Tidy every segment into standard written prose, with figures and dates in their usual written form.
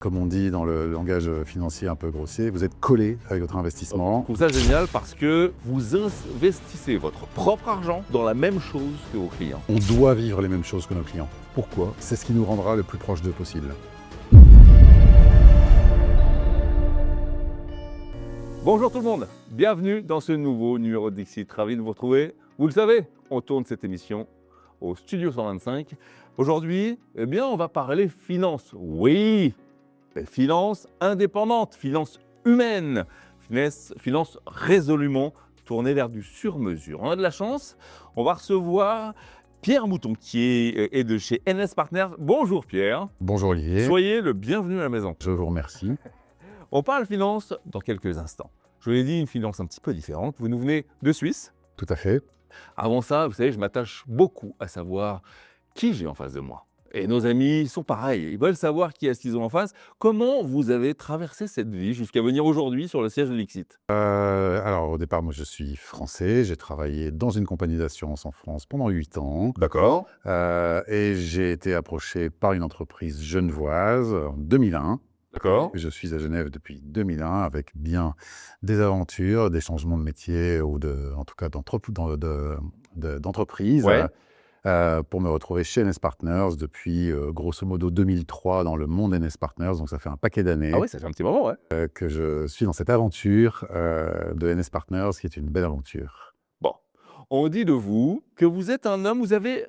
Comme on dit dans le langage financier un peu grossier, vous êtes collé avec votre investissement. Je trouve ça génial parce que vous investissez votre propre argent dans la même chose que vos clients. On doit vivre les mêmes choses que nos clients. Pourquoi? C'est ce qui nous rendra le plus proche d'eux possible. Bonjour tout le monde, bienvenue dans ce nouveau numéro de Dixit. Ravi de vous retrouver. Vous le savez, on tourne cette émission au Studio 125. Aujourd'hui, on va parler finance. Oui, finance indépendante, finance humaine, finance résolument tournée vers du sur-mesure. On a de la chance, on va recevoir Pierre Mouton qui est de chez NS Partners. Bonjour Pierre. Bonjour Olivier. Soyez le bienvenu à la maison. Je vous remercie. On parle finance dans quelques instants. Je vous l'ai dit, une finance un petit peu différente. Vous nous venez de Suisse. Tout à fait. Avant ça, vous savez, je m'attache beaucoup à savoir qui j'ai en face de moi. Et nos amis sont pareils, ils veulent savoir qui est-ce qu'ils ont en face. Comment vous avez traversé cette vie jusqu'à venir aujourd'hui sur le siège de Dixit? Alors au départ, moi je suis français, j'ai travaillé dans une compagnie d'assurance en France pendant 8 ans. D'accord. Et j'ai été approché par une entreprise genevoise en 2001. D'accord. Je suis à Genève depuis 2001 avec bien des aventures, des changements de métier ou en tout cas d'entreprise. Ouais. Pour me retrouver chez NS Partners depuis grosso modo 2003 dans le monde NS Partners, donc ça fait un paquet d'années Ah oui, ça fait un petit moment, ouais. que je suis dans cette aventure de NS Partners qui est une belle aventure. Bon, on dit de vous que vous êtes un homme, vous avez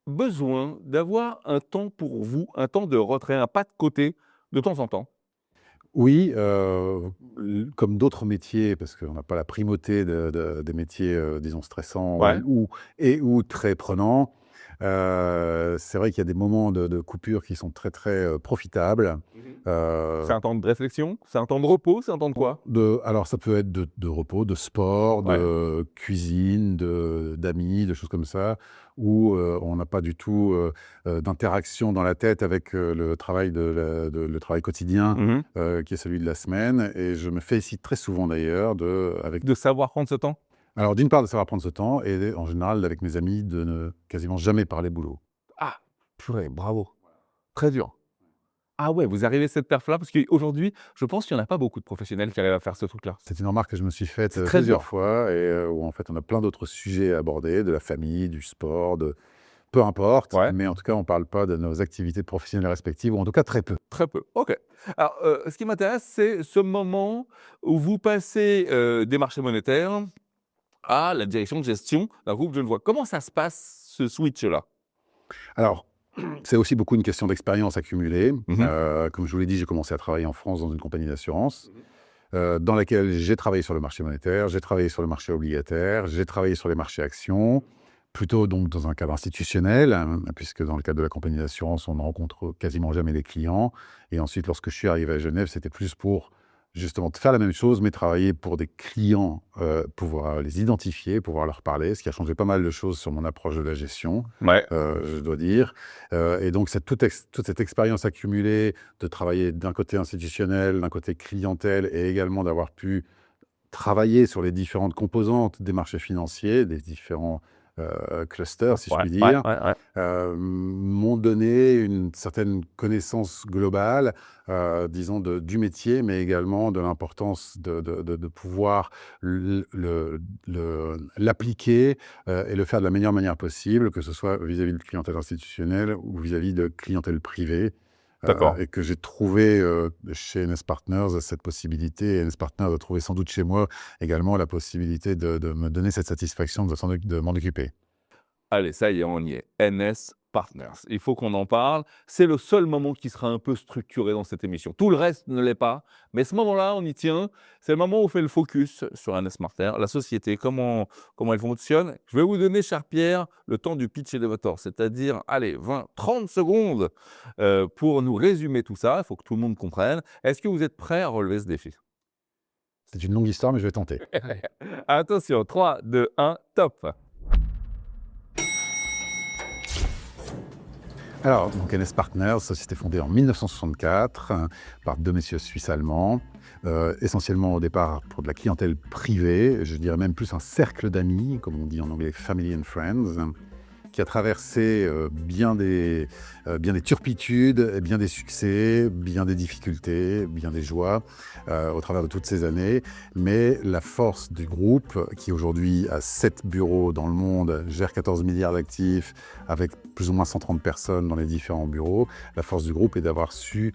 besoin d'avoir un temps pour vous, un temps de retrait, un pas de côté de temps en temps. Oui, comme d'autres métiers, parce qu'on n'a pas la primauté des métiers, disons stressants Ouais. ou très prenants. C'est vrai qu'il y a des moments de coupure qui sont très, très profitables. C'est un temps de réflexion, c'est un temps de repos, c'est un temps de quoi? Alors ça peut être de repos, de sport, Ouais. de cuisine, d'amis, de choses comme ça, où on n'a pas du tout d'interaction dans la tête avec le travail le travail quotidien Mhm. qui est celui de la semaine. Et je me félicite très souvent d'ailleurs De savoir prendre ce temps? alors d'une part de savoir prendre ce temps et en général avec mes amis de ne quasiment jamais parler boulot. Ah, purée, bravo. Très dur. Ah ouais, vous arrivez à cette perf-là? Parce qu'aujourd'hui, je pense qu'il n'y en a pas beaucoup de professionnels qui arrivent à faire ce truc-là. C'est une remarque que je me suis faite C'est très plusieurs dur. fois et où en fait on a plein d'autres sujets à aborder, de la famille, du sport, peu importe, Ouais. mais en tout cas, on ne parle pas de nos activités professionnelles respectives, ou en tout cas très peu. Très peu. OK. Alors, ce qui m'intéresse, c'est ce moment où vous passez, des marchés monétaires à la direction de gestion d'un groupe genevois. Comment ça se passe, ce switch-là? Alors, c'est aussi beaucoup une question d'expérience accumulée. Mmh. Comme je vous l'ai dit, j'ai commencé à travailler en France dans une compagnie d'assurance, dans laquelle j'ai travaillé sur le marché monétaire, j'ai travaillé sur le marché obligataire, j'ai travaillé sur les marchés actions, plutôt donc dans un cadre institutionnel, puisque dans le cadre de la compagnie d'assurance, on ne rencontre quasiment jamais les clients. Et ensuite, lorsque je suis arrivé à Genève, c'était plus pour justement de faire la même chose, mais travailler pour des clients, pouvoir les identifier, pouvoir leur parler, ce qui a changé pas mal de choses sur mon approche de la gestion, Ouais. je dois dire. Et donc toute cette expérience accumulée de travailler d'un côté institutionnel, d'un côté clientèle et également d'avoir pu travailler sur les différentes composantes des marchés financiers, des différents clusters, si je Ouais, puis ouais, dire, ouais, ouais. m'ont donné une certaine connaissance globale, disons, du métier, mais également de l'importance de pouvoir l'appliquer et le faire de la meilleure manière possible, que ce soit vis-à-vis de clientèle institutionnelle ou vis-à-vis de clientèle privée. D'accord. Et que j'ai trouvé chez NS Partners cette possibilité. Et NS Partners a trouvé sans doute chez moi également la possibilité de me donner cette satisfaction de m'en occuper. Allez, ça y est, on y est. NS Partners. Il faut qu'on en parle. C'est le seul moment qui sera un peu structuré dans cette émission. Tout le reste ne l'est pas. Mais ce moment-là, on y tient. C'est le moment où on fait le focus sur NS Partners, la société, comment elle fonctionne. Je vais vous donner, cher Pierre, le temps du pitch elevator, c'est-à-dire, allez, 20, 30 secondes pour nous résumer tout ça. Il faut que tout le monde comprenne. Est-ce que vous êtes prêt à relever ce défi? C'est une longue histoire, mais je vais tenter. Attention, 3, 2, 1, top. Alors, donc NS Partners, société fondée en 1964 par deux messieurs suisses-allemands, essentiellement au départ pour de la clientèle privée, je dirais même plus un cercle d'amis, comme on dit en anglais, family and friends. qui a traversé bien des turpitudes, bien des succès, bien des difficultés, bien des joies au travers de toutes ces années. Mais la force du groupe, qui aujourd'hui a 7 bureaux dans le monde, gère 14 milliards d'actifs, avec plus ou moins 130 personnes dans les différents bureaux, la force du groupe est d'avoir su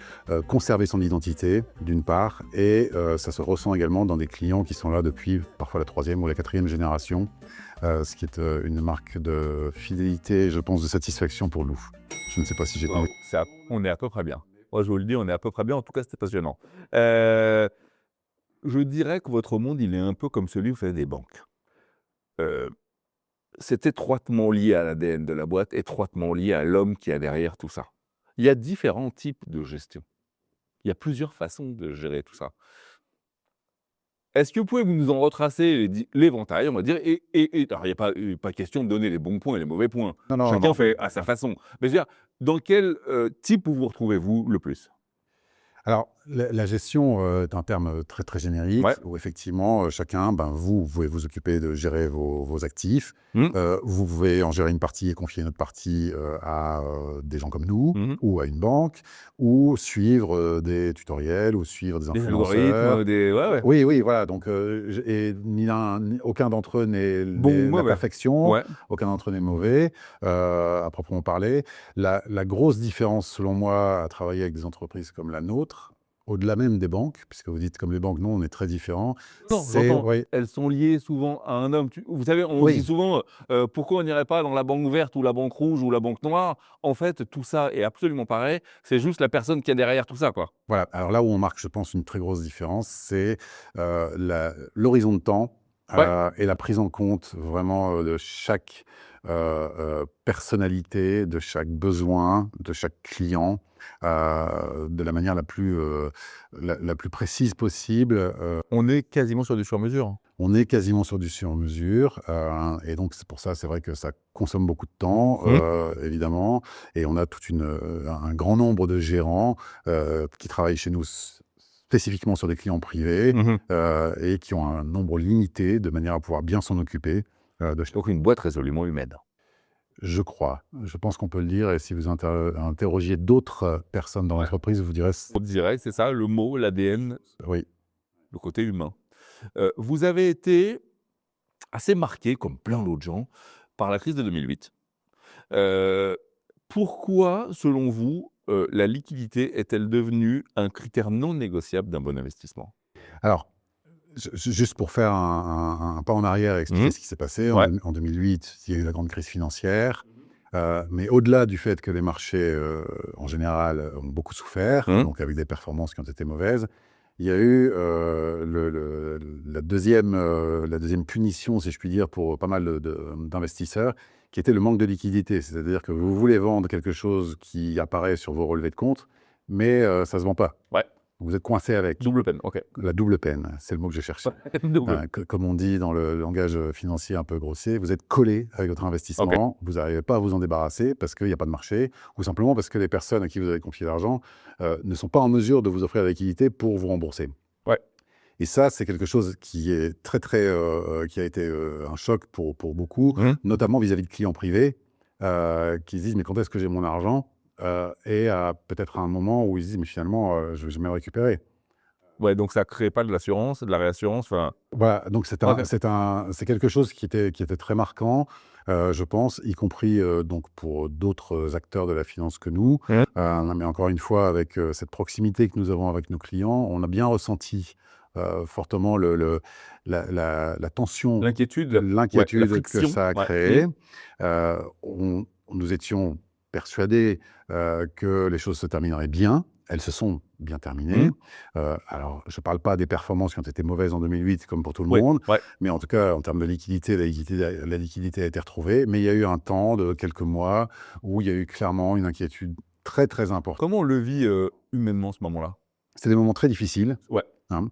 conserver son identité, d'une part, et ça se ressent également dans des clients qui sont là depuis parfois la 3e ou la 4e génération, ce qui est une marque de fidélité, je pense, de satisfaction pour nous. Je ne sais pas si j'ai compris. On est à peu près bien. Moi, je vous le dis, on est à peu près bien. En tout cas, c'était passionnant. Je dirais que votre monde, il est un peu comme celui où vous faites des banques. C'est étroitement lié à l'ADN de la boîte, étroitement lié à l'homme qui est derrière tout ça. Il y a différents types de gestion. Il y a plusieurs façons de gérer tout ça. Est-ce que vous pouvez nous en retracer l'éventail, on va dire, alors il n'y a pas question de donner les bons points et les mauvais points. Non, Chacun non. fait à sa façon. Mais je veux dire, dans quel type vous retrouvez-vous le plus? Alors, la gestion est un terme très, très générique, Ouais. où effectivement, chacun, vous pouvez vous occuper de gérer vos actifs. Mmh. Vous pouvez en gérer une partie et confier une autre partie à des gens comme nous, Mmh. ou à une banque, ou suivre des tutoriels, ou suivre des Des influenceurs. algorithmes, ouais. Oui, voilà. Donc, et aucun d'entre eux n'est Bon ou la mauvais. perfection, Ouais. aucun d'entre eux n'est mauvais, à proprement parler. La grosse différence, selon moi, à travailler avec des entreprises comme la nôtre, au-delà même des banques, puisque vous dites comme les banques, non, on est très différents. Non, C'est, j'entends. oui, Elles sont liées souvent à un homme. Vous savez, on dit oui, souvent, pourquoi on n'irait pas dans la banque verte ou la banque rouge ou la banque noire? En fait, tout ça est absolument pareil. C'est juste la personne qui est derrière tout ça, quoi. voilà. Alors là où on marque, je pense, une très grosse différence, c'est l'horizon de temps Ouais. et la prise en compte vraiment de chaque personnalité, de chaque besoin, de chaque client, de la manière la plus précise possible. On est quasiment sur du sur-mesure. On est quasiment sur du sur-mesure, et donc c'est pour ça, c'est vrai que ça consomme beaucoup de temps, évidemment, et on a un grand nombre de gérants qui travaillent chez nous spécifiquement sur des clients privés, Mmh. et qui ont un nombre limité de manière à pouvoir bien s'en occuper, de chaque. Donc une boîte résolument humaine. Je crois. Je pense qu'on peut le dire, et si vous interrogiez d'autres personnes dans Ouais. l'entreprise, vous direz On dirait, c'est ça, le mot, l'ADN, oui. le côté humain. Vous avez été assez marqué, comme plein d'autres gens, par la crise de 2008. Pourquoi, selon vous, la liquidité est-elle devenue un critère non négociable d'un bon investissement? Alors, juste pour faire un pas en arrière et expliquer Mmh. ce qui s'est passé, Ouais. en 2008, il y a eu la grande crise financière, mais au-delà du fait que les marchés, en général, ont beaucoup souffert, Mmh. donc avec des performances qui ont été mauvaises, il y a eu la deuxième punition, si je puis dire, pour pas mal d'investisseurs, qui était le manque de liquidité. C'est-à-dire que vous voulez vendre quelque chose qui apparaît sur vos relevés de compte, mais ça ne se vend pas. Ouais. Vous êtes coincé avec. Double peine, OK. La double peine, c'est le mot que je cherchais. Double. Comme on dit dans le langage financier un peu grossier, vous êtes collé avec votre investissement, vous n'arrivez pas à vous en débarrasser parce qu'il n'y a pas de marché, ou simplement parce que les personnes à qui vous avez confié l'argent ne sont pas en mesure de vous offrir la liquidité pour vous rembourser. Ouais. Et ça, c'est quelque chose qui est qui a été un choc pour beaucoup, Mmh. notamment vis-à-vis de clients privés qui se disent: mais quand est-ce que j'ai mon argent? Et peut-être à un moment où ils se disent: mais finalement, je vais jamais le récupérer. Ouais, donc ça crée pas de l'assurance, de la réassurance, enfin. Voilà, donc c'est OK. quelque chose qui était très marquant, je pense, y compris, donc pour d'autres acteurs de la finance que nous. Mmh. Mais encore une fois, avec, cette proximité que nous avons avec nos clients, on a bien ressenti, fortement la tension, L'inquiétude, ouais, la l'inquiétude que friction, ça a ouais. créé. Nous étions persuadés, que les choses se termineraient bien. Elles se sont bien terminées. Mmh. Alors, je ne parle pas des performances qui ont été mauvaises en 2008 comme pour tout le Oui, monde, ouais. mais en tout cas, en termes de liquidité, la liquidité a été retrouvée. Mais il y a eu un temps de quelques mois où il y a eu clairement une inquiétude très, très importante. Comment on le vit, humainement, ce moment-là? C'est des moments très difficiles, Ouais. hein,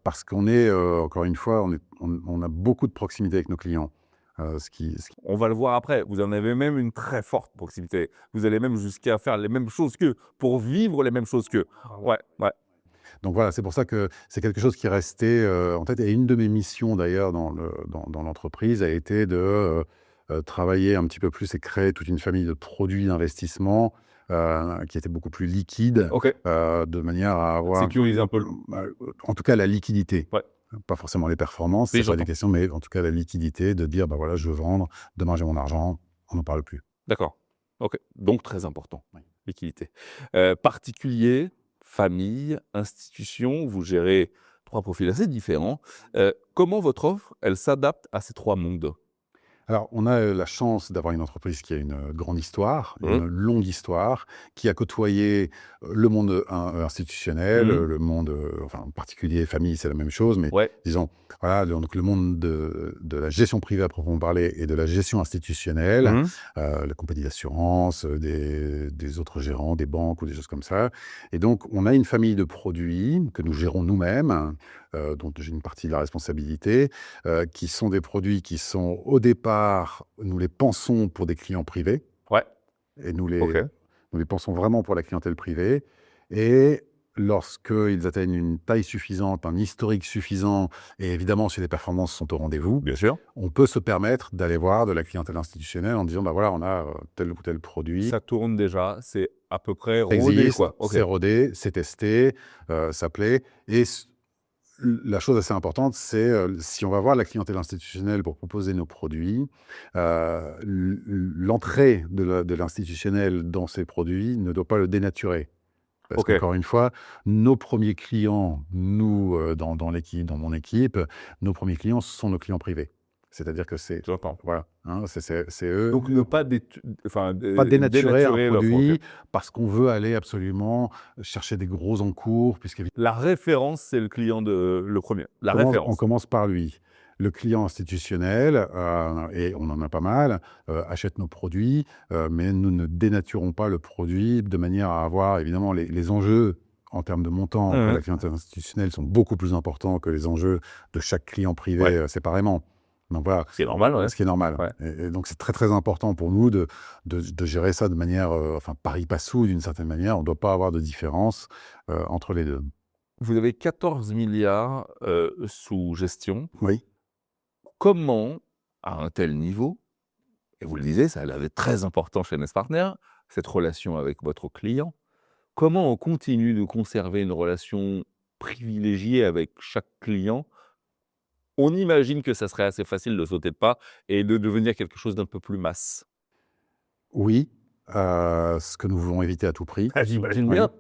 parce qu'on est, encore une fois, on a beaucoup de proximité avec nos clients. On va le voir après. Vous en avez même une très forte proximité. Vous allez même jusqu'à faire les mêmes choses qu'eux, pour vivre les mêmes choses qu'eux. Ouais, ouais. Donc voilà, c'est pour ça que c'est quelque chose qui est resté en tête. Et une de mes missions d'ailleurs dans l'entreprise a été travailler un petit peu plus et créer toute une famille de produits d'investissement qui étaient beaucoup plus liquides, Ok. de manière à avoir, Sécuriser un peu le. en tout cas, la liquidité. Ouais. Pas forcément les performances, Oui, c'est pas des j'entends. questions, mais en tout cas la liquidité, de dire, bah voilà, je veux vendre, demain j'ai mon argent, on n'en parle plus. D'accord. Ok. Donc très important. Oui. Liquidité. Particulier, famille, institution, vous gérez 3 profils assez différents. Comment votre offre, elle s'adapte à ces 3 mondes? Alors, on a la chance d'avoir une entreprise qui a une grande histoire, Mmh. une longue histoire, qui a côtoyé le monde institutionnel, Mmh. le monde, enfin, en particulier famille, c'est la même chose, mais Ouais. disons, voilà, donc le monde de la gestion privée à proprement parler et de la gestion institutionnelle, Mmh. la compagnie d'assurance, des autres gérants, des banques ou des choses comme ça. Et donc, on a une famille de produits que nous gérons nous-mêmes, dont j'ai une partie de la responsabilité, qui sont des produits qui sont au départ, nous les pensons pour des clients privés Ouais. et Ok. nous les pensons vraiment pour la clientèle privée. Et lorsqu'ils atteignent une taille suffisante, un historique suffisant, et évidemment si les performances sont au rendez-vous, Bien sûr. on peut se permettre d'aller voir de la clientèle institutionnelle en disant, bah voilà, on a tel ou tel produit. Ça tourne déjà, c'est à peu près Ça rodé, existe, quoi. OK. c'est rodé, c'est testé, ça plaît. Et la chose assez importante, c'est, si on va voir la clientèle institutionnelle pour proposer nos produits, l'entrée de l'institutionnel dans ces produits ne doit pas le dénaturer. Parce OK, qu'encore une fois, nos premiers clients, nous, dans l'équipe, dans mon équipe, nos premiers clients sont nos clients privés. C'est-à-dire que c'est, j'entends. voilà, hein, c'est eux. Donc ne pas Pas dénaturer un dénaturer l'offre, OK. produit parce qu'on veut aller absolument chercher des gros encours, puisqu'évidemment La référence, c'est le client le premier. La on référence. commence par lui. Le client institutionnel, et on en a pas mal, achète nos produits, mais nous ne dénaturons pas le produit de manière à avoir évidemment les enjeux en termes de montant pour Mmh. la clientèle institutionnelle sont beaucoup plus importants que les enjeux de chaque client privé, Ouais, séparément. Donc voilà, c'est normal, ouais. ce qui est normal. Ouais. Et donc c'est très, très important pour nous de gérer ça de manière, enfin pari passu d'une certaine manière. On ne doit pas avoir de différence, entre les 2. Vous avez 14 000 000 sous gestion. Oui. Comment, à un tel niveau, et vous le disiez, ça a l'air d'être très important chez Nest Partner, cette relation avec votre client, comment on continue de conserver une relation privilégiée avec chaque client? On imagine que ça serait assez facile de sauter le pas et de devenir quelque chose d'un peu plus masse. Oui, ce que nous voulons éviter à tout prix. Ah, j'imagine Oui. bien.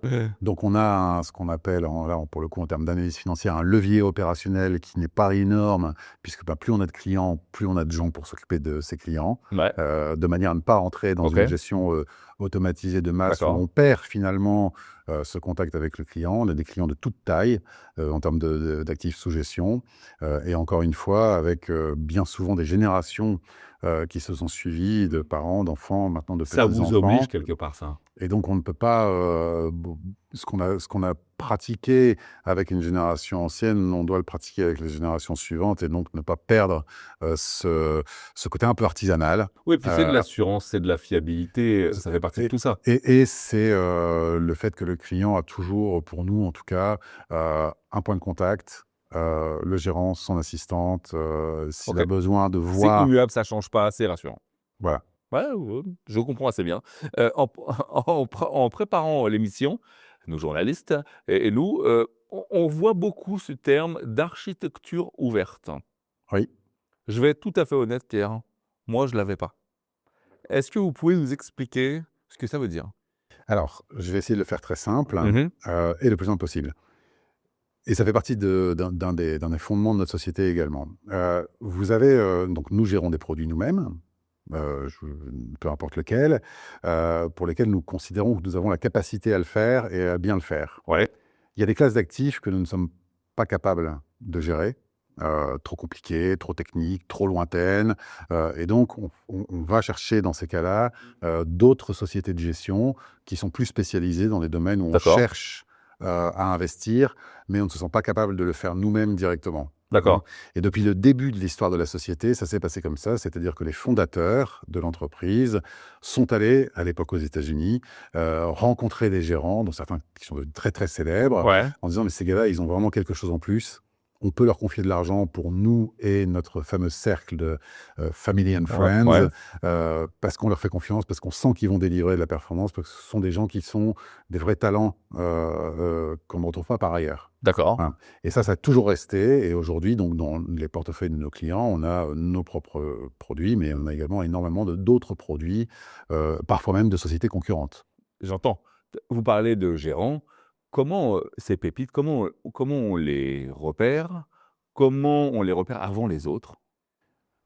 Donc on a ce qu'on appelle, pour le coup, en termes d'analyse financière, un levier opérationnel qui n'est pas énorme, puisque plus on a de clients, plus on a de gens pour s'occuper de ces clients, Ouais, de manière à ne pas entrer dans OK, une gestion automatisée de masse où d'accord. on perd finalement ce contact avec le client. On a des clients de toute taille en termes d'actifs sous gestion, et encore une fois, avec bien souvent des générations qui se sont suivies, de parents, d'enfants, maintenant de Ça vous oblige petits-enfants. quelque part, ça? Et donc on ne peut pas, ce qu'on a pratiqué avec une génération ancienne, on doit le pratiquer avec les générations suivantes et donc ne pas perdre, ce côté un peu artisanal. Oui, puis c'est de Heu, l'assurance, c'est de la fiabilité, ça fait partie de et tout ça. et c'est, le fait que le client a toujours, pour nous en tout cas, un point de contact, le gérant, son assistante, s'il a OK. besoin de C'est voir, immuable, ça change pas, c'est rassurant. voilà. Ouais, ouais, je comprends assez bien. En préparant l'émission, nous journalistes et nous, on voit beaucoup ce terme d'architecture ouverte. Oui. Je vais être tout à fait honnête, Pierre, moi je l'avais pas. Est-ce que vous pouvez nous expliquer ce que ça veut dire? Alors, je vais essayer de le faire très simple, Mmh. et le plus simple possible. Et ça fait partie d'un des fondements de notre société également. Vous avez, donc nous gérons des produits nous-mêmes, je peu importe lequel, pour lesquels nous considérons que nous avons la capacité à le faire et à bien le faire. Ouais, Il y a des classes d'actifs que nous ne sommes pas capables de gérer, trop compliquées, trop techniques, trop lointaines, et donc on va chercher dans ces cas-là, d'autres sociétés de gestion qui sont plus spécialisées dans les domaines où on d'accord, cherche, à investir, mais on ne se sent pas capable de le faire nous-mêmes directement. Hein. d'accord. Et depuis le début de l'histoire de la société, ça s'est passé comme ça, c'est-à-dire que les fondateurs de l'entreprise sont allés, à l'époque aux États-Unis, rencontrer des gérants, dont certains qui sont devenus très, très célèbres, Ouais, en disant: «Mais ces gars-là, ils ont vraiment quelque chose en plus. on peut leur confier de l'argent pour nous et notre fameux cercle de family and Ouais, friends, ouais. parce qu'on leur fait confiance, parce qu'on sent qu'ils vont délivrer de la performance, parce que ce sont des gens qui sont des vrais talents qu'on ne retrouve pas par ailleurs. D'accord. Voilà. Et ça a toujours resté. Et aujourd'hui, donc, dans les portefeuilles de nos clients, on a nos propres produits, mais on a également énormément d'autres produits, parfois même de sociétés concurrentes. J'entends. Vous parlez de gérants. Comment, ces pépites, comment on les repère? Comment on les repère avant les autres?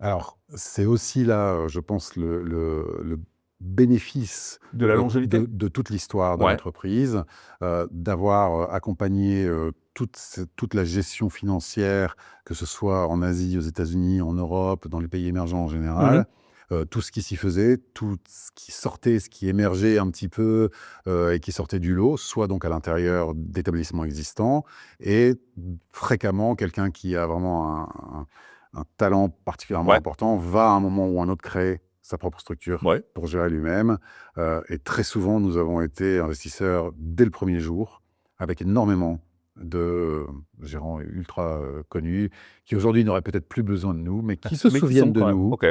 Alors, c'est aussi là, je pense, le bénéfice De la longévité? de toute l'histoire de Ouais. l'entreprise, d'avoir accompagné toute la gestion financière, que ce soit en Asie, aux États-Unis, en Europe, dans les pays émergents en Mmh. général. Tout ce qui s'y faisait, tout ce qui sortait, ce qui émergeait un petit peu et qui sortait du lot, soit donc à l'intérieur d'établissements existants, et fréquemment, quelqu'un qui a vraiment un talent particulièrement Ouais, important va à un moment ou un autre créer sa propre structure ouais. pour gérer lui-même. Et très souvent, nous avons été investisseurs dès le premier jour, avec énormément de gérants ultra connus, qui aujourd'hui n'auraient peut-être plus besoin de nous, mais qui se Mais qui souviennent sont de quand même nous, OK.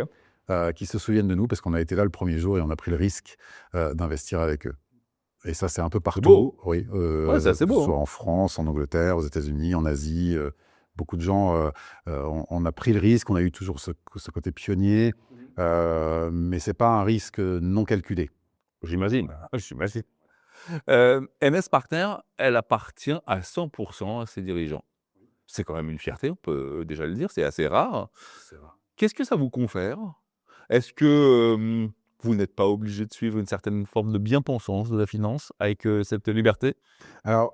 parce qu'on a été là le premier jour et on a pris le risque d'investir avec eux. Et ça, c'est un peu C'est beau. partout, oui, Ouais, c'est assez que ce beau, hein. soit en France, en Angleterre, aux États-Unis, en Asie. Beaucoup de gens, on a pris le risque, on a eu toujours ce côté pionnier, Mmh. mais c'est pas un risque non calculé. J'imagine, j'imagine. MS Partner, elle appartient à 100 à ses dirigeants. C'est quand même une fierté, on peut déjà le dire, c'est assez rare. C'est vrai. Qu'est-ce que ça vous confère? Est-ce que, vous n'êtes pas obligé de suivre une certaine forme de bien-pensance de la finance avec, cette liberté? Alors,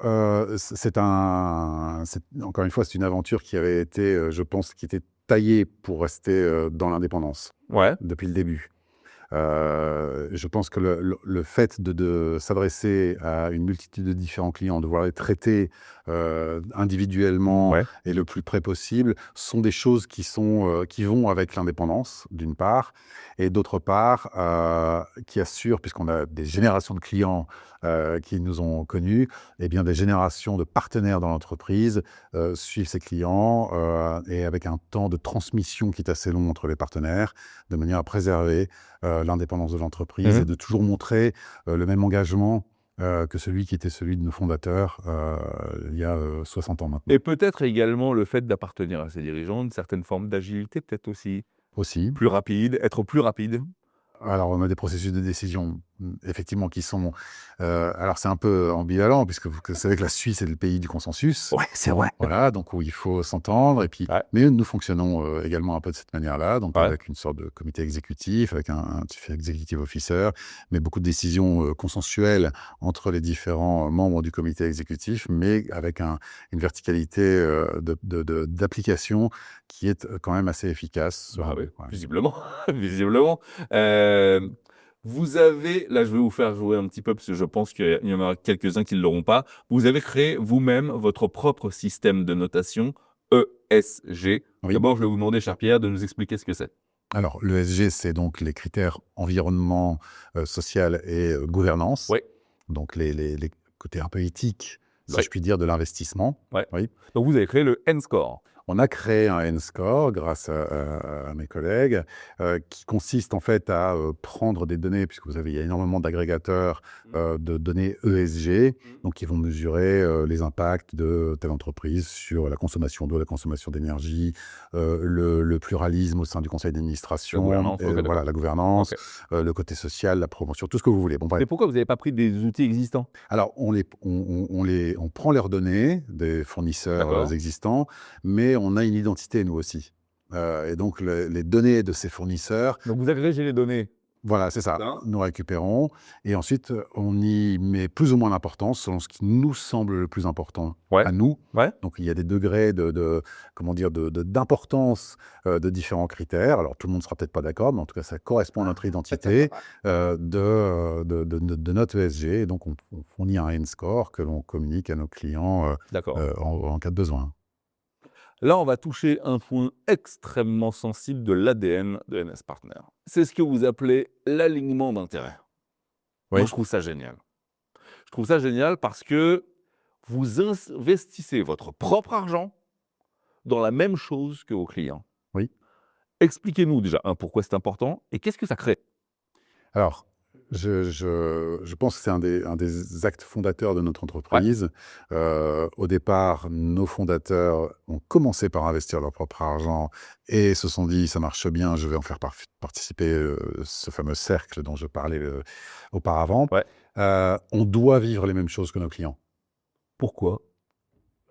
c'est encore une fois, c'est une aventure qui avait été, je pense, qui était taillée pour rester, dans l'indépendance, Ouais. depuis le début. Je pense que le fait de s'adresser à une multitude de différents clients, de devoir les traiter, individuellement Ouais. et le plus près possible, sont des choses qui vont avec l'indépendance, d'une part, et d'autre part, qui assurent, puisqu'on a des générations de clients, qui nous ont connus, et bien des générations de partenaires dans l'entreprise, suivent ces clients, et avec un temps de transmission qui est assez long entre les partenaires, de manière à préserver l'indépendance de l'entreprise et Mmh. de toujours montrer le même engagement que celui qui était celui de nos fondateurs il y a 60 ans maintenant. Et peut-être également le fait d'appartenir à ses dirigeants, une certaine forme d'agilité peut-être aussi? Aussi. Plus rapide, être plus rapide? Alors, on a des processus de décision, effectivement, qui sont alors c'est un peu ambivalent puisque vous savez que la Suisse est le pays du consensus. Ouais, c'est vrai. Voilà, donc où il faut s'entendre et puis Ouais, mais nous fonctionnons, également un peu de cette manière-là, donc ouais. avec une sorte de comité exécutif, avec un chief executive officer, mais beaucoup de décisions, consensuelles entre les différents membres du comité exécutif, mais avec une verticalité, d'application qui est, quand même assez efficace Bah selon oui, nous, ouais. visiblement, visiblement. Hem, Vous avez là, je vais vous faire jouer un petit peu parce que je pense qu'il y en aura quelques-uns qui ne l'auront pas. Vous avez créé vous-même votre propre système de notation ESG. Oui. D'abord, je vais vous demander, cher Pierre, de nous expliquer ce que c'est. Alors, l'ESG, c'est donc les critères environnement, social et gouvernance, Oui, donc les côtés un peu éthiques, si oui, je puis dire, de l'investissement. ouais. Oui. Donc vous avez créé le N-Score. On a créé un N-score grâce à mes collègues, qui consiste en fait à, prendre des données, puisque il y a énormément d'agrégateurs, Mmh. de données ESG, Mmh. donc qui vont mesurer, les impacts de telle entreprise sur la consommation d'eau, la consommation d'énergie, le pluralisme au sein du conseil La d'administration, gouvernance, OK, voilà, d'accord. la gouvernance, OK. le côté social, la promotion, tout ce que vous voulez. Bon bref. Mais pourquoi vous n'avez pas pris des outils existants? Alors on prend leurs données des fournisseurs, D'accord. existants, mais on a une identité nous aussi. Et donc les données de ces fournisseurs, Donc vous agrégez les données. voilà, c'est ça, Hein? nous récupérons et ensuite, on y met plus ou moins d'importance selon ce qui nous semble le plus important Ouais, à nous. ouais. Donc il y a des degrés comment dire? D'importance, de différents critères. Alors tout le monde sera peut-être pas d'accord, mais en tout cas ça correspond à notre identité, de notre ESG, et donc on fournit un N-score que l'on communique à nos clients, D'accord. en cas de besoin. Là, on va toucher un point extrêmement sensible de l'ADN de NS Partner. C'est ce que vous appelez l'alignement d'intérêts. Moi, Oui, je trouve ça génial. Je trouve ça génial parce que vous investissez votre propre argent dans la même chose que vos clients. Oui. Expliquez-nous déjà, pourquoi c'est important et qu'est-ce que ça crée? Alors, je pense que c'est un des actes fondateurs de notre Ouais. entreprise. Au départ, nos fondateurs ont commencé par investir leur propre argent et se sont dit: «Ça marche bien, je vais en faire participer, ce fameux cercle dont je parlais, auparavant». Ouais. On doit vivre les mêmes choses que nos clients. Pourquoi?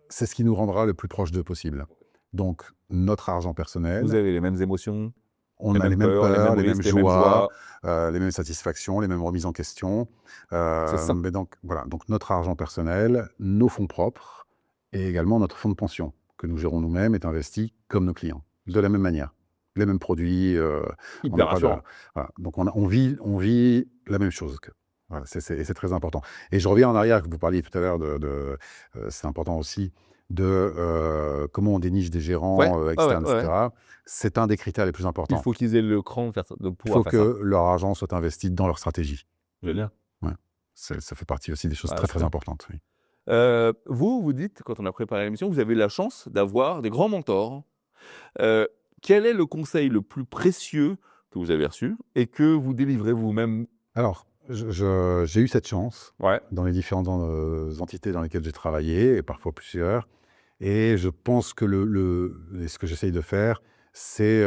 C'est ce qui nous rendra le plus proche d'eux possible. Donc notre argent Vous personnel, avez les mêmes émotions, on les a les mêmes mêmes peurs, les mêmes peurs, les mêmes risques, les mêmes joies, joies. les mêmes satisfactions, les mêmes remises en question. C'est ça. Mais donc voilà, donc notre argent personnel, nos fonds propres et également notre fonds de pension que nous gérons nous-mêmes est investi comme nos clients, de la même manière. Les mêmes produits, on Hyper n'a pas de rassurant. voilà, donc on vit la même chose qu'eux. Voilà, c'est très important et je reviens en arrière, que vous parliez tout à l'heure c'est important aussi de, comment on déniche des Ouais, gérants, ouais, ouais, externes et ouais, ouais. cetera. C'est un des critères les plus Il importants. faut qu'ils aient le cran de Il pouvoir faut faire ça. que leur argent soit investi dans leur stratégie. Génial. Ouais, ça fait partie aussi des choses Ouais, très, c'est très bien. importantes, oui. Vous dites, quand on a préparé l'émission, vous avez la chance d'avoir des grands mentors. Heu, Quel est le conseil le plus précieux que vous avez reçu et que vous délivrez vous-même? Alors, j'ai eu cette chance Ouais. dans les différentes entités dans lesquelles j'ai travaillé et parfois plusieurs et je pense que et ce que j'essaye de faire, c'est,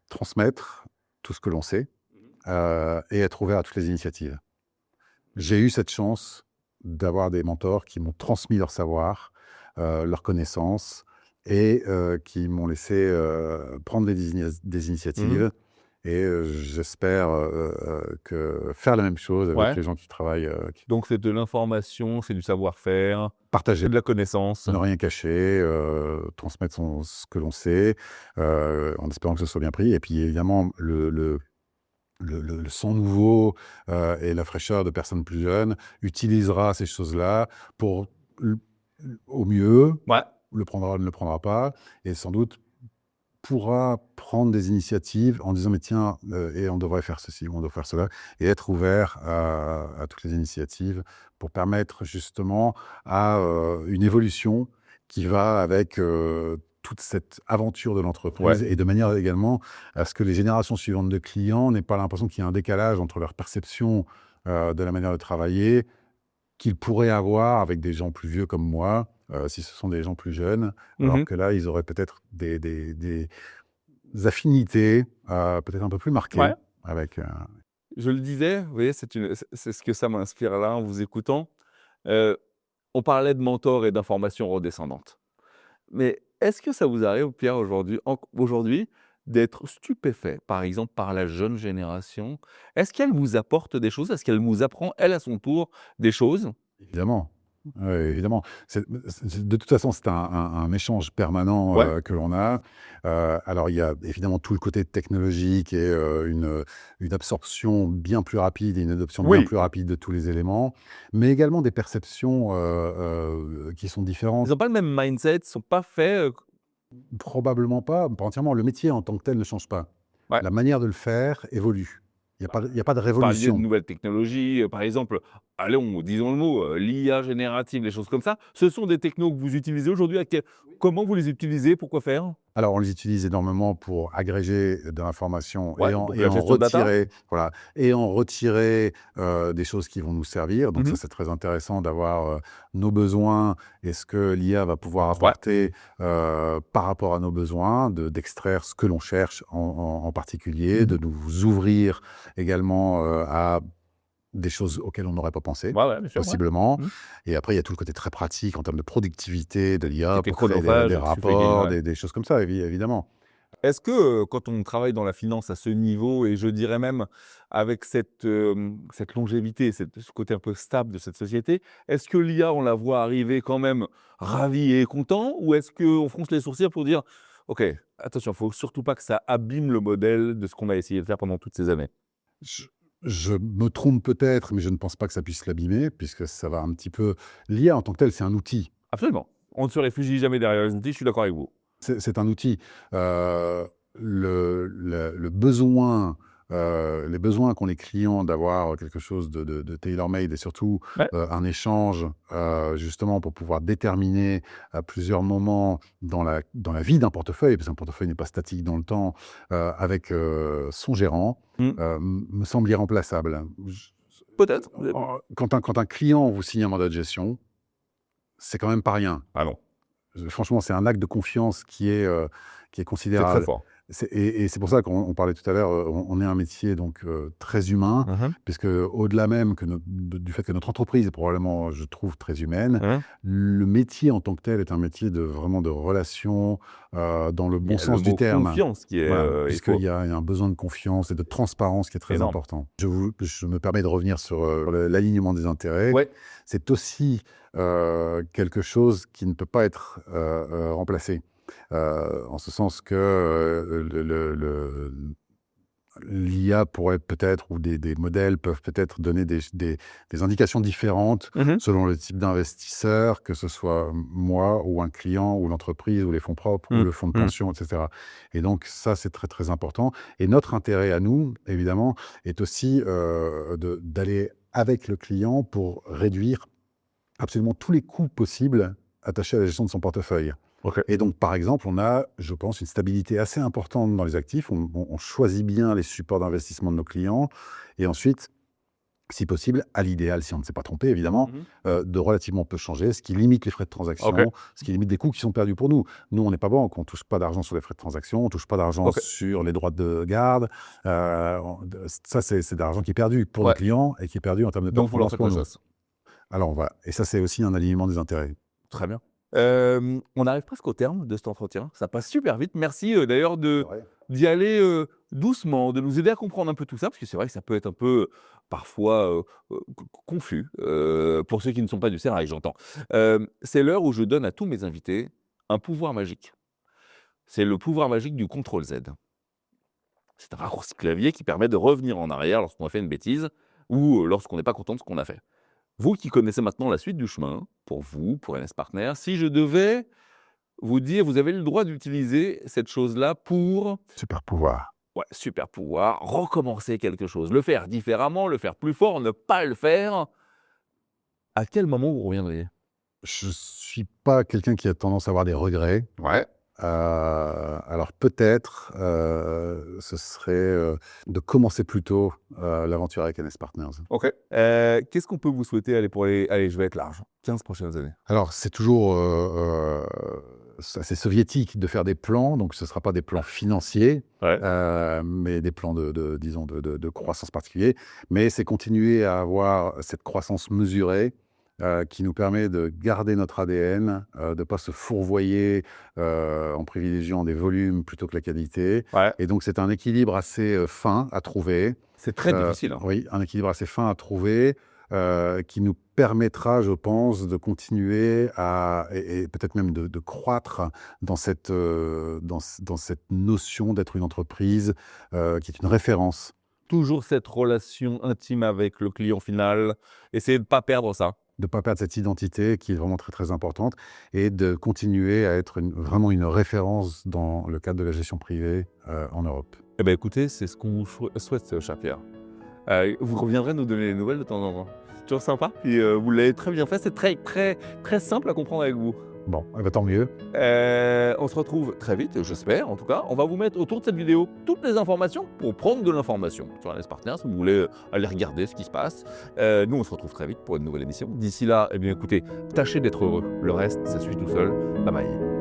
transmettre tout ce que l'on sait, et être ouvert à toutes les initiatives. J'ai eu cette chance d'avoir des mentors qui m'ont transmis leur savoir, leurs connaissances et qui m'ont laissé, prendre des Mmh. initiatives et j'espère, que faire la même chose avec Ouais. les gens qui travaillent, qui Donc c'est de l'information, c'est du savoir-faire, partager, c'est de la connaissance. ne rien cacher, transmettre ce que l'on sait, en espérant que ce soit bien pris et puis évidemment le son nouveau, et la fraîcheur de personnes plus jeunes utilisera ces choses-là pour l au mieux, Ouais. le prendra, ne le prendra pas et sans doute pourra prendre des initiatives en disant: «Mais tiens, et on devrait faire ceci ou on devrait faire cela» et être ouvert à toutes les initiatives pour permettre justement à, une évolution qui va avec, toute cette aventure de Ouais. l'entreprise et de manière également à ce que les générations suivantes de clients n'aient pas l'impression qu'il y a un décalage entre leur perception, de la manière de travailler qu'ils pourraient avoir avec des gens plus vieux comme moi, si ce sont des gens plus jeunes. Alors Mmh. que là, ils auraient peut-être des affinités, peut-être un peu plus marquées Ouais. avec, Je le disais, vous voyez, c'est ce que ça m'inspire là en vous écoutant. Heu, on parlait de mentors et d'informations redescendantes. Mais est-ce que ça vous arrive, Pierre, aujourd'hui, d'être stupéfait, par exemple, par la jeune génération? Est-ce qu'elle vous apporte des choses? Est-ce qu'elle vous apprend, elle, à son tour, des choses? évidemment. Ouais, évidemment. De toute façon, c'est un échange permanent, Ouais. que l'on a. Alors il y a évidemment tout le côté technologique et une absorption bien plus rapide et une adoption bien Oui. plus rapide de tous les éléments, mais également des perceptions, qui sont Ils différentes. n'ont pas le même mindset, ils sont pas faits, Probablement pas entièrement. Le métier en tant que tel ne change pas. ouais. La manière de le faire évolue. Il y a pas de Vous parliez de révolution. nouvelles technologies, par exemple, allons, disons le mot, l'IA générative, les choses comme ça. Ce sont des technos que vous utilisez aujourd'hui, comment vous les utilisez? Pourquoi faire? Alors, on les utilise énormément pour agréger de l'information Ouais, et en donc et la en gestion de data? retirer, voilà, et en retirer, des choses qui vont nous servir. Donc ça, Mmh. c'est très intéressant d'avoir, nos besoins et ce que l'IA va pouvoir Ouais. apporter, par rapport à nos besoins, d'extraire ce que l'on cherche en particulier, Mmh. de nous ouvrir également, à des choses auxquelles on n'aurait pas pensé, Ouais, ouais, bien sûr, ouais. possiblement. Mmh. Et après, il y a tout le côté très pratique en termes de productivité de Qui l'IA était pour créer des chronophage, qui fait gagner, rapports, ouais. des choses comme ça, évidemment. Est-ce que, quand on travaille dans la finance à ce niveau et je dirais même avec cette longévité, ce côté un peu stable de cette société, est-ce que l'IA, on la voit arriver quand même ravi et content? Ou est-ce qu'on fronce les sourcils pour dire: «OK, attention, il faut surtout pas que ça abîme le modèle de ce qu'on a essayé de faire pendant toutes ces années»? Je je me trompe peut-être, mais je ne pense pas que ça puisse l'abîmer puisque ça va un petit peu l'IA en tant que telle, c'est un outil. Absolument. On ne se réfugie jamais derrière les outils, je suis d'accord avec vous. C'est un outil. Le besoin, les besoins qu'ont les clients d'avoir quelque chose de tailor-made et surtout Ouais. un échange justement pour pouvoir déterminer à plusieurs moments dans la vie d'un portefeuille, parce qu'un portefeuille n'est pas statique dans le temps, avec son gérant, Mmh. me semble irremplaçable. Peut-être. Quand un client vous signe un mandat de gestion, c'est quand même pas rien. Ah non, Franchement, c'est un acte de confiance qui est c'est très considérable. fort. Et c'est pour ça qu'on parlait tout à l'heure, on est un métier donc très humain, Mmh. puisque au-delà même du fait que notre entreprise est probablement, je trouve, très humaine, Mmh. le métier en tant que tel est un métier vraiment de relation, dans le Il y bon a le sens du mot terme. confiance qui est, Voilà, il puisqu'il faut y a un besoin de confiance et de transparence qui est très énorme. important. Je me permets de revenir sur l'alignement des intérêts. Ouais. C'est aussi quelque chose qui ne peut pas être remplacé. En ce sens que l'IA pourrait peut-être, ou des modèles peuvent peut-être donner des indications différentes Mmh. selon le type d'investisseur, que ce soit moi ou un client ou l'entreprise ou les fonds propres ou Mmh. le fonds de Mmh. pension, etc. Et donc ça, c'est très très important. Et notre intérêt à nous, évidemment, est aussi d'aller avec le client pour réduire absolument tous les coûts possibles attachés à la gestion de son portefeuille. OK. Et donc, par exemple, on a, je pense, une stabilité assez importante dans les actifs. On choisit bien les supports d'investissement de nos clients. Et ensuite, si possible, à l'idéal, si on ne s'est pas trompé, évidemment, Mmh. de relativement peu changer, ce qui limite les frais de transaction, OK. ce qui limite des coûts qui sont perdus pour nous. Nous, on n'est pas banque, on ne touche pas d'argent sur les frais de transaction, on ne touche pas d'argent OK. sur les droits de garde. Ça, c'est de l'argent qui est perdu pour Ouais. nos clients et qui est perdu en termes de Donc vous leur performance faites pour nous. confiance. Alors, voilà. Et ça, c'est aussi un alignement des intérêts. Très bien. On arrive presque au terme de cet entretien. Ça passe super vite. Merci, d'ailleurs d'y aller, doucement, de nous aider à comprendre un peu tout ça, parce que c'est vrai que ça peut être un peu, parfois, confus, pour ceux qui ne sont pas du sérail, j'entends. C'est l'heure où je donne à tous mes invités un pouvoir magique. C'est le pouvoir magique du CTRL Z. C'est un raccourci clavier qui permet de revenir en arrière lorsqu'on a fait une bêtise ou, lorsqu'on n'est pas content de ce qu'on a fait. Vous qui connaissez maintenant la suite du chemin, pour vous, pour NS Partners, si je devais vous dire, vous avez le droit d'utiliser cette chose-là pour, Super pouvoir. ouais, super pouvoir, recommencer quelque chose, le faire différemment, le faire plus fort, ne pas le faire, à quel moment vous reviendriez? Je suis pas quelqu'un qui a tendance à avoir des regrets. Ouais. Alors peut-être, ce serait, de commencer plus tôt, l'aventure avec NS Partners. OK. Qu'est-ce qu'on peut vous souhaiter allez, je vais être large, 15 prochaines années? Alors c'est toujours, assez soviétique de faire des plans, donc ce ne sera pas des plans financiers, Ouais. mais des plans disons de croissance particuliers. Mais c'est continuer à avoir cette croissance mesurée, qui nous permet de garder notre ADN, de ne pas se fourvoyer, en privilégiant des volumes plutôt que la qualité. Ouais. Et donc c'est un équilibre assez, fin à trouver. C'est très difficile, hein. Oui, un équilibre assez fin à trouver, qui nous permettra, je pense, de continuer et peut-être même de croître dans cette notion d'être une entreprise, qui est une référence. Toujours cette relation intime avec le client final, essayer de ne pas perdre ça. De ne pas perdre cette identité qui est vraiment très, très importante et de continuer à être vraiment une référence dans le cadre de la gestion privée, en Europe. Eh bien, écoutez, c'est ce qu'on vous souhaite, cher Pierre. Vous reviendrez nous donner des nouvelles de temps en temps. C'est toujours sympa. Puis vous l'avez très bien fait. C'est très, très, très simple à comprendre avec vous. Bon, eh ben, tant mieux. On se retrouve très vite, j'espère en tout cas. On va vous mettre autour de cette vidéo toutes les informations pour prendre de l'information sur NS Partners. Si vous voulez aller regarder ce qui se passe. Nous, on se retrouve très vite pour une nouvelle émission. D'ici là, eh bien, écoutez, tâchez d'être heureux. Le reste, ça suit tout seul. Bye bye.